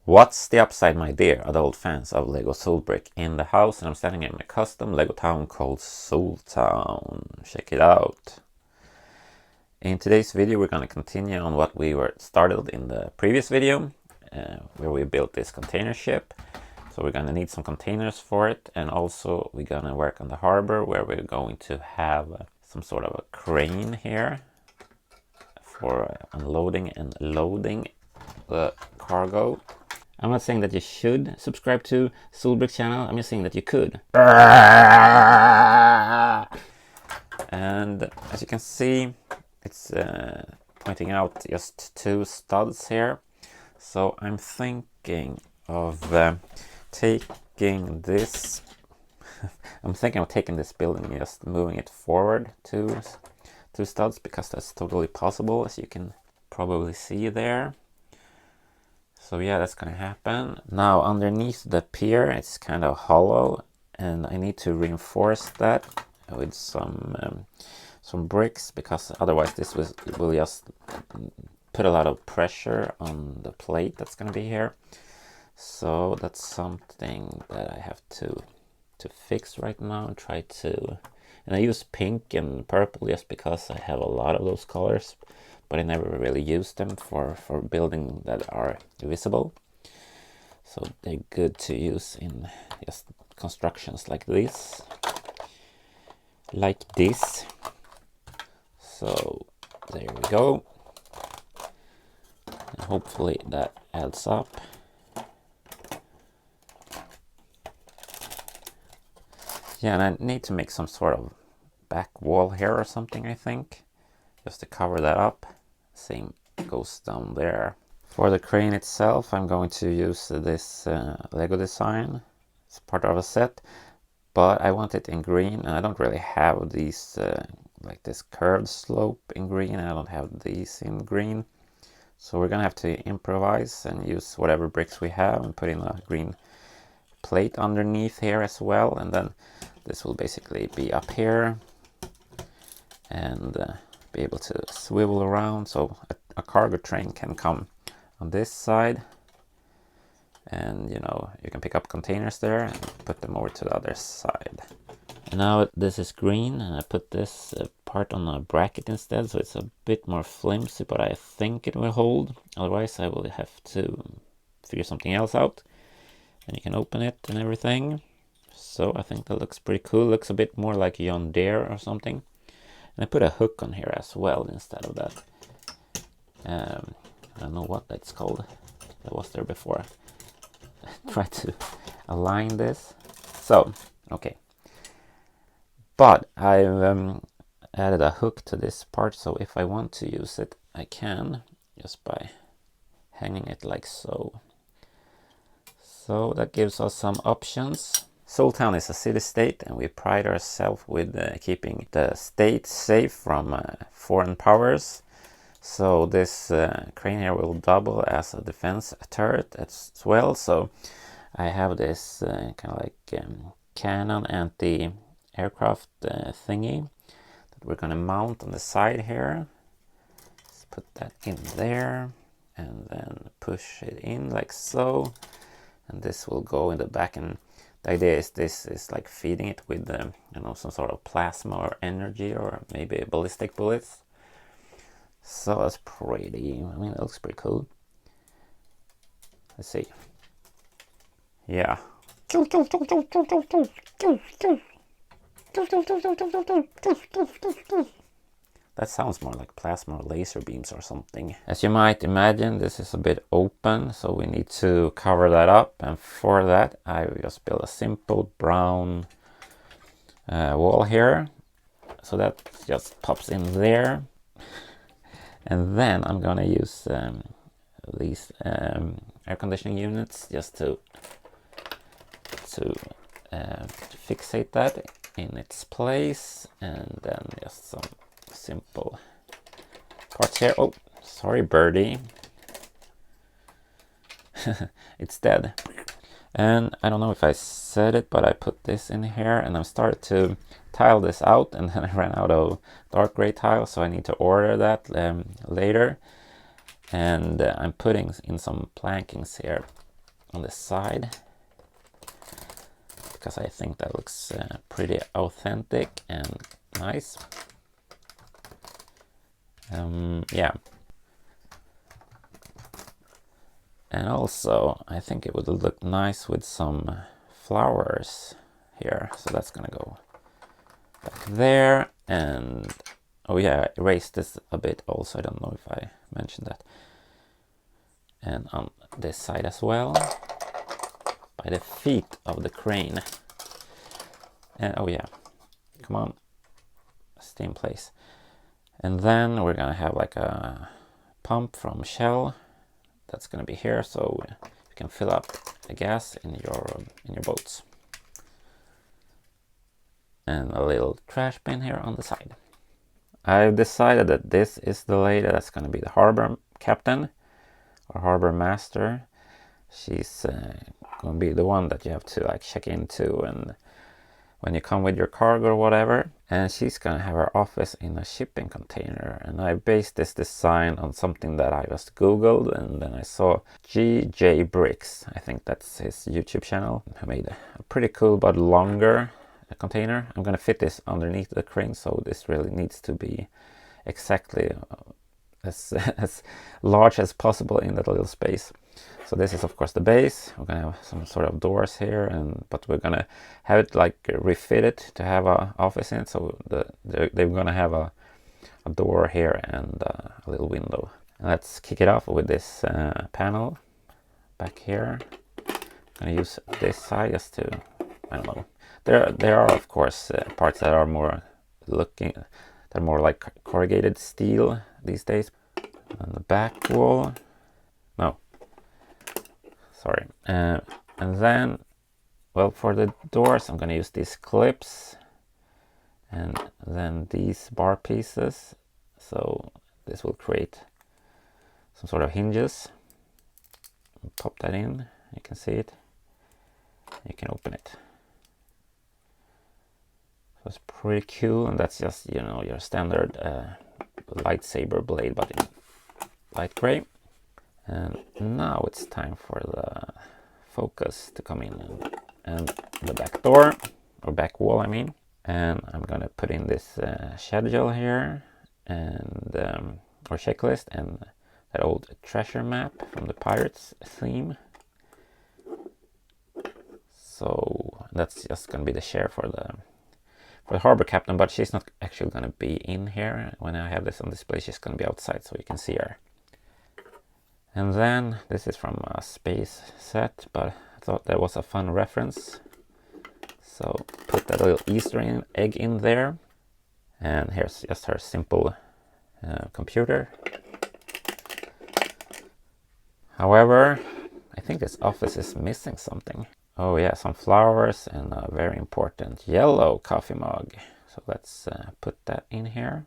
What's the upside, my dear adult fans of Lego Soulbrick? In the house, and I'm standing in my custom Lego town called Soul Town. Check it out. In today's video, we're going to continue on what we were started in the previous video, where we built this container ship. So we're going to need some containers for it, and also we're going to work on the harbor, where we're going to have some sort of a crane here for unloading and loading the cargo. I'm not saying that you should subscribe to Soulbrick channel, I'm just saying that you could. And as you can see, it's pointing out just 2 studs here. So I'm thinking of taking this building and just moving it forward 2 studs, because that's totally possible, as you can probably see there. So yeah, that's gonna happen. Now underneath the pier, it's kind of hollow, and I need to reinforce that with some bricks, because otherwise this will just put a lot of pressure on the plate that's gonna be here. So that's something that I have to fix right now and try to. And I use pink and purple just because I have a lot of those colors, but I never really use them for building that are visible. So they're good to use in just constructions like this. So there we go. And hopefully that adds up. Yeah, and I need to make some sort of back wall here or something, I think, just to cover that up. Same goes down there. For the crane itself, I'm going to use this Lego design. It's part of a set, but I want it in green, and I don't really have these like this curved slope in green. I don't have these in green, so we're gonna have to improvise and use whatever bricks we have and put in a green plate underneath here as well, and then this will basically be up here and be able to swivel around, so a cargo train can come on this side, and you know, you can pick up containers there and put them over to the other side. And now this is green, and I put this part on a bracket instead, so it's a bit more flimsy, but I think it will hold. Otherwise I will have to figure something else out. And you can open it and everything. So I think that looks pretty cool. Looks a bit more like John Deere or something. And I put a hook on here as well instead of that. I don't know what that's called. That was there before. Try to align this. So, okay. But I've added a hook to this part, so if I want to use it, I can, just by hanging it like so. So that gives us some options. Soul Town is a city-state, and we pride ourselves with keeping the state safe from foreign powers. So this crane here will double as a defense turret as well. So I have this kind of like cannon anti-aircraft thingy that we're going to mount on the side here. Let's put that in there and then push it in like so. And this will go in the back, and the idea is this is like feeding it with you know, some sort of plasma or energy, or maybe ballistic bullets. So that's pretty, I mean, it looks pretty cool. Let's see. Yeah. That sounds more like plasma or laser beams or something. As you might imagine, this is a bit open, so we need to cover that up. And for that, I just built a simple brown wall here. So that just pops in there. And then I'm gonna use these air conditioning units just to fixate that in its place, and then just some simple parts here. Oh, sorry, birdie. It's dead. And I don't know if I said it, but I put this in here, and I started to tile this out, and then I ran out of dark gray tile, so I need to order that later. And I'm putting in some plankings here on the side, because I think that looks pretty authentic and nice. Yeah. And also, I think it would look nice with some flowers here. So that's gonna go back there. And oh yeah, I erased this a bit also. I don't know if I mentioned that. And on this side as well, by the feet of the crane. And oh yeah, come on, stay in place. And then we're gonna have like a pump from Shell that's gonna be here, so you can fill up the gas in your boats. And a little trash bin here on the side. I've decided that this is the lady that's gonna be the harbor captain or harbor master. She's gonna be the one that you have to like check into and when you come with your cargo or whatever. And she's gonna have her office in a shipping container. And I based this design on something that I just googled, and then I saw GJ Bricks, I think that's his YouTube channel, who made a pretty cool but longer container. I'm gonna fit this underneath the crane, so this really needs to be exactly as large as possible in that little space. So this is of course the base. We're gonna have some sort of doors here, but we're gonna have it like refitted to have a office in it. So they're gonna have a door here and a little window. And let's kick it off with this panel back here. I'm gonna use this side just to, I don't know. There are of course parts that are more they're more like corrugated steel these days. On the back wall, no. Sorry. And then, well, for the doors, I'm going to use these clips and then these bar pieces. So this will create some sort of hinges. Pop that in. You can see it. You can open it. So it's pretty cool, and that's just, you know, your standard lightsaber blade, but in light gray. And now it's time for the focus to come in and the back door, or back wall I mean. And I'm gonna put in this schedule here and or checklist and that old treasure map from the Pirates theme. So that's just gonna be the share for the harbor captain, but she's not actually gonna be in here. When I have this on display, she's gonna be outside so you can see her. And then this is from a space set, but I thought that was a fun reference. So put that little Easter egg in there. And here's just her simple computer. However, I think this office is missing something. Oh yeah, some flowers and a very important yellow coffee mug. So let's put that in here.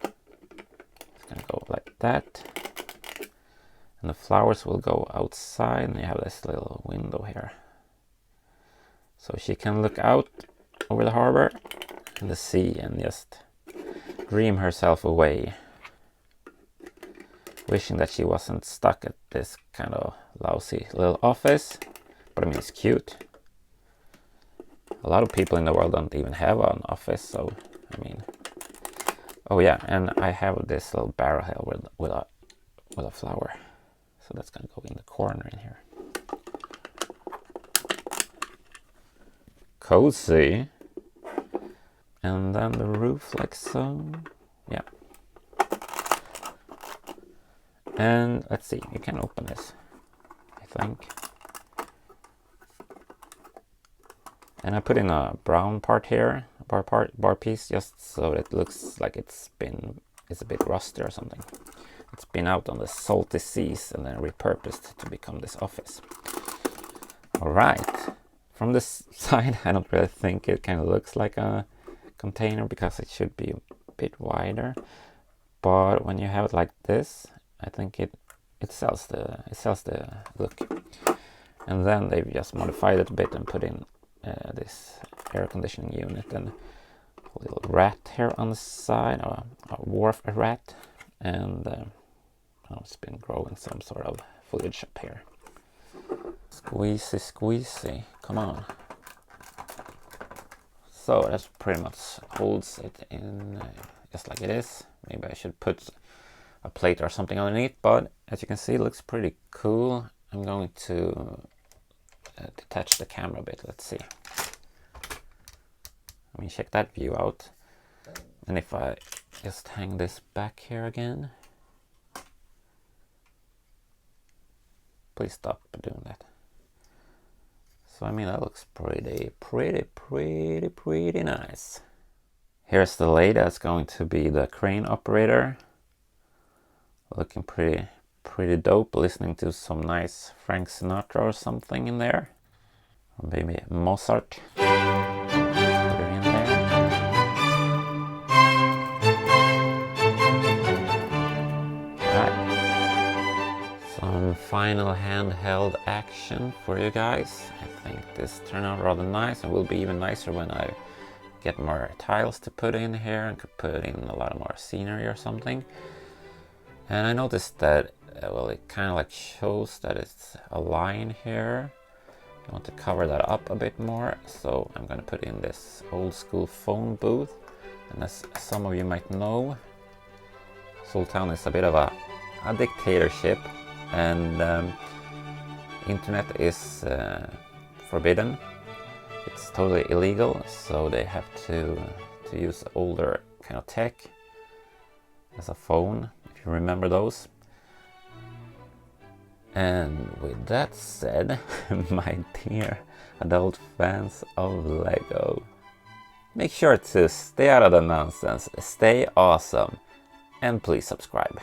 It's gonna go like that. And the flowers will go outside, and you have this little window here. So she can look out over the harbor and the sea and just dream herself away. Wishing that she wasn't stuck at this kind of lousy little office. But I mean, it's cute. A lot of people in the world don't even have an office, so I mean. Oh yeah, and I have this little barrel here with a flower. So that's gonna go in the corner in here. Cozy. And then the roof like so. Yeah. And let's see, you can open this, I think. And I put in a brown part here, bar piece, just so it looks like it's a bit rusty or something. It's been out on the salty seas and then repurposed to become this office. All right. From this side, I don't really think it kind of looks like a container because it should be a bit wider. But when you have it like this, I think it sells the look. And then they've just modified it a bit and put in this air conditioning unit and a little rat here on the side, or a wharf rat, and it's been growing some sort of foliage up here. Squeezy, squeezy. Come on. So that pretty much holds it in just like it is. Maybe I should put a plate or something underneath, but as you can see, it looks pretty cool. I'm going to detach the camera a bit. Let's see. I mean, check that view out. And if I just hang this back here again. Please stop doing that. So I mean, that looks pretty nice. Here's the lady that's going to be the crane operator. Looking pretty dope. Listening to some nice Frank Sinatra or something in there. Or maybe Mozart. Put her in there. Alright. Some final handheld action for you guys. I think this turned out rather nice and will be even nicer when I get more tiles to put in here and could put in a lot more scenery or something. And I noticed that, well, it kind of like shows that it's a line here. I want to cover that up a bit more, so I'm going to put in this old school phone booth. And as some of you might know, Soltown is a bit of a dictatorship, and internet is forbidden. It's totally illegal, so they have to use older kind of tech as a phone, if you remember those. And with that said, my dear adult fans of Lego, make sure to stay out of the nonsense, stay awesome, and please subscribe.